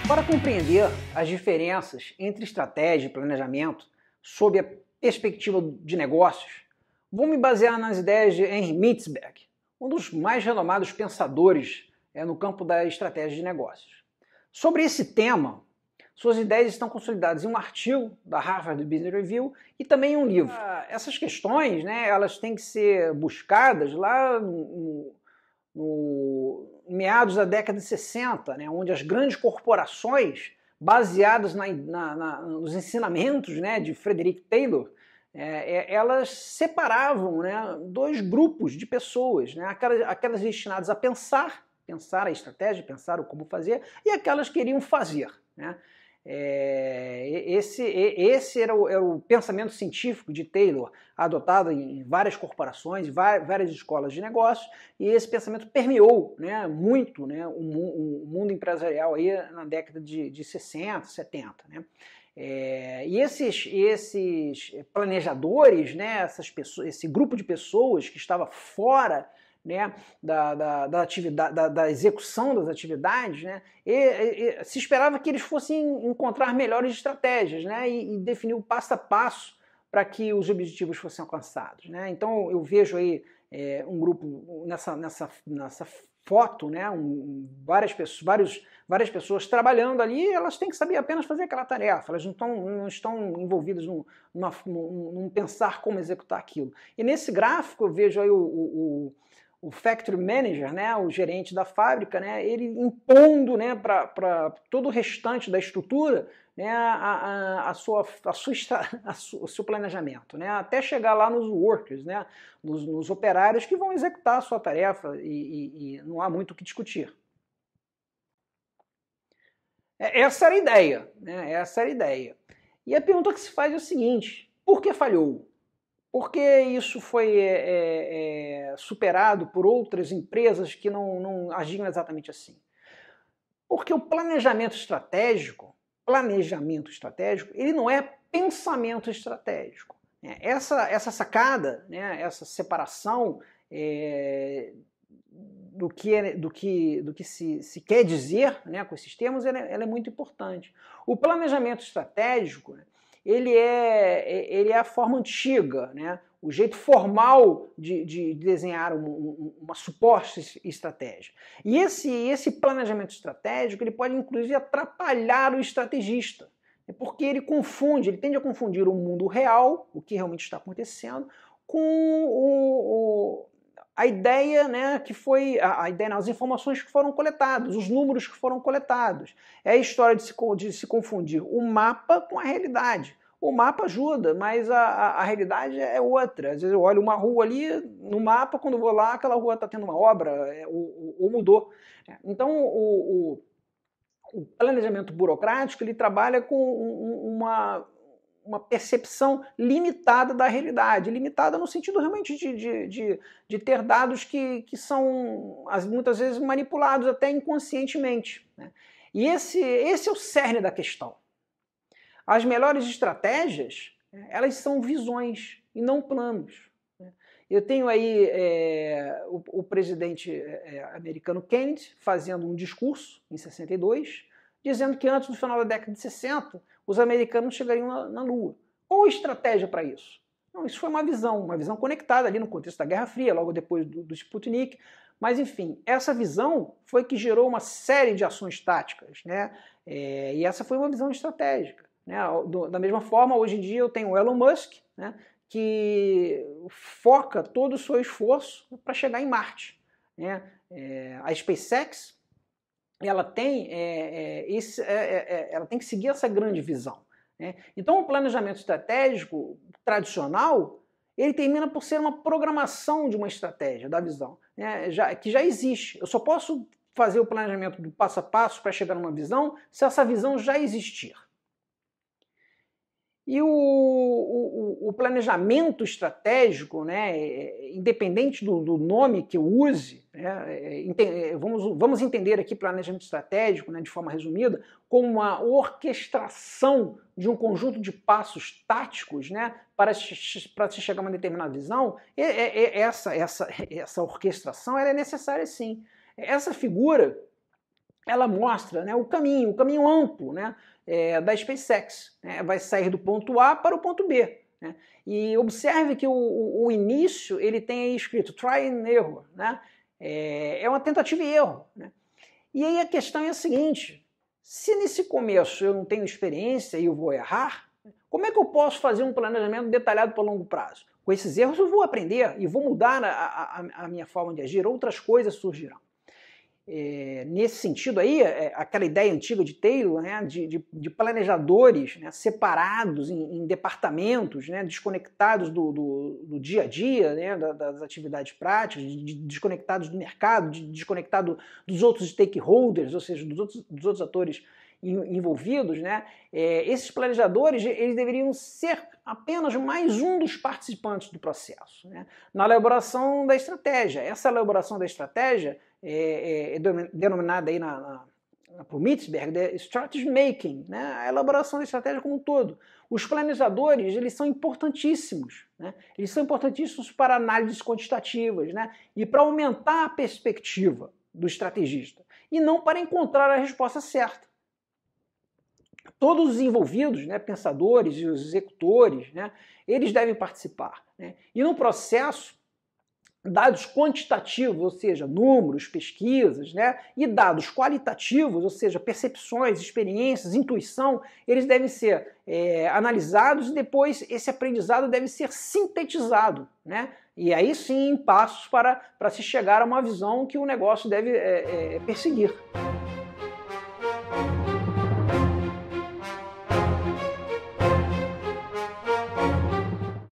Para compreender as diferenças entre estratégia e planejamento sob a perspectiva de negócios, vou me basear nas ideias de Henry Mintzberg, um dos mais renomados pensadores no campo da estratégia de negócios. Sobre esse tema, suas ideias estão consolidadas em um artigo da Harvard Business Review e também em um livro. Essas questões, elas têm que ser buscadas lá no meados da década de 60, onde as grandes corporações, baseadas nos ensinamentos de Frederick Taylor, elas separavam dois grupos de pessoas, aquelas destinadas a pensar a estratégia, pensar o como fazer, e aquelas que queriam fazer. Esse era o pensamento científico de Taylor, adotado em várias corporações, várias escolas de negócios, e esse pensamento permeou muito o mundo empresarial aí na década de 60, 70. E esses planejadores, essas pessoas, esse grupo de pessoas que estava fora da execução das atividades, se esperava que eles fossem encontrar melhores estratégias e definir o passo a passo para que os objetivos fossem alcançados. Então eu vejo aí um grupo nessa foto, várias pessoas trabalhando ali, elas têm que saber apenas fazer aquela tarefa, elas não estão envolvidas num pensar como executar aquilo. E nesse gráfico eu vejo aí o factory manager, o gerente da fábrica, ele impondo para todo o restante da estrutura o seu planejamento, até chegar lá nos workers, nos operários que vão executar a sua tarefa e não há muito o que discutir. Essa era a ideia, essa era a ideia. E a pergunta que se faz é o seguinte: por que falhou? Por que isso foi superado por outras empresas que não agiam exatamente assim? Porque o planejamento estratégico, ele não é pensamento estratégico. Essa sacada, essa separação do que se quer dizer com esses termos, ela é muito importante. O planejamento estratégico, ele é a forma antiga, o jeito formal de desenhar uma suposta estratégia. E esse planejamento estratégico ele pode inclusive atrapalhar o estrategista, porque ele tende a confundir o mundo real, o que realmente está acontecendo, com a ideia as informações que foram coletadas, os números que foram coletados. É a história de se confundir o mapa com a realidade. O mapa ajuda, mas a realidade é outra. Às vezes eu olho uma rua ali no mapa, quando eu vou lá, aquela rua está tendo uma obra ou mudou. Então o planejamento burocrático ele trabalha com uma percepção limitada da realidade, limitada no sentido realmente de ter dados que são muitas vezes manipulados até inconscientemente. E esse é o cerne da questão. As melhores estratégias, elas são visões e não planos. Eu tenho aí o presidente americano Kennedy fazendo um discurso em 62, dizendo que antes do final da década de 60, os americanos chegariam na Lua. Qual a estratégia para isso? Não, isso foi uma visão conectada ali no contexto da Guerra Fria, logo depois do Sputnik. Mas, enfim, essa visão foi que gerou uma série de ações táticas, e essa foi uma visão estratégica. Da mesma forma, hoje em dia eu tenho o Elon Musk, que foca todo o seu esforço para chegar em Marte. A SpaceX ela tem que seguir essa grande visão. Então o planejamento estratégico tradicional ele termina por ser uma programação de uma estratégia, da visão, que já existe. Eu só posso fazer o planejamento do passo a passo para chegar numa visão se essa visão já existir. E o planejamento estratégico, independente do nome que eu use, vamos entender aqui planejamento estratégico, de forma resumida, como uma orquestração de um conjunto de passos táticos para se chegar a uma determinada visão. Essa orquestração ela é necessária sim. Essa figura ela mostra, né, o caminho amplo, né, da SpaceX. Né, vai sair do ponto A para o ponto B. Né, e observe que o início ele tem aí escrito try and error. Né, é uma tentativa e erro. Né. E aí a questão é a seguinte, se nesse começo eu não tenho experiência e eu vou errar, como é que eu posso fazer um planejamento detalhado para longo prazo? Com esses erros eu vou aprender e vou mudar a minha forma de agir, outras coisas surgirão. Nesse sentido aí, aquela ideia antiga de Taylor, né, de planejadores, né, separados em departamentos, né, desconectados do dia a dia, né, das atividades práticas, desconectados do mercado, desconectados dos outros stakeholders, ou seja, dos outros atores envolvidos, né, esses planejadores eles deveriam ser apenas mais um dos participantes do processo, né, na elaboração da estratégia. Essa elaboração da estratégia é denominada aí por Mitzberg de strategy making, né, a elaboração da estratégia como um todo. Os planejadores eles são importantíssimos, né, eles são importantíssimos para análises quantitativas, né, e para aumentar a perspectiva do estrategista, e não para encontrar a resposta certa. Todos os envolvidos, né, pensadores e os executores, né, eles devem participar. Né, e no processo, dados quantitativos, ou seja, números, pesquisas, né, e dados qualitativos, ou seja, percepções, experiências, intuição, eles devem ser analisados e depois esse aprendizado deve ser sintetizado, né, e aí sim passos para se chegar a uma visão que o negócio deve perseguir.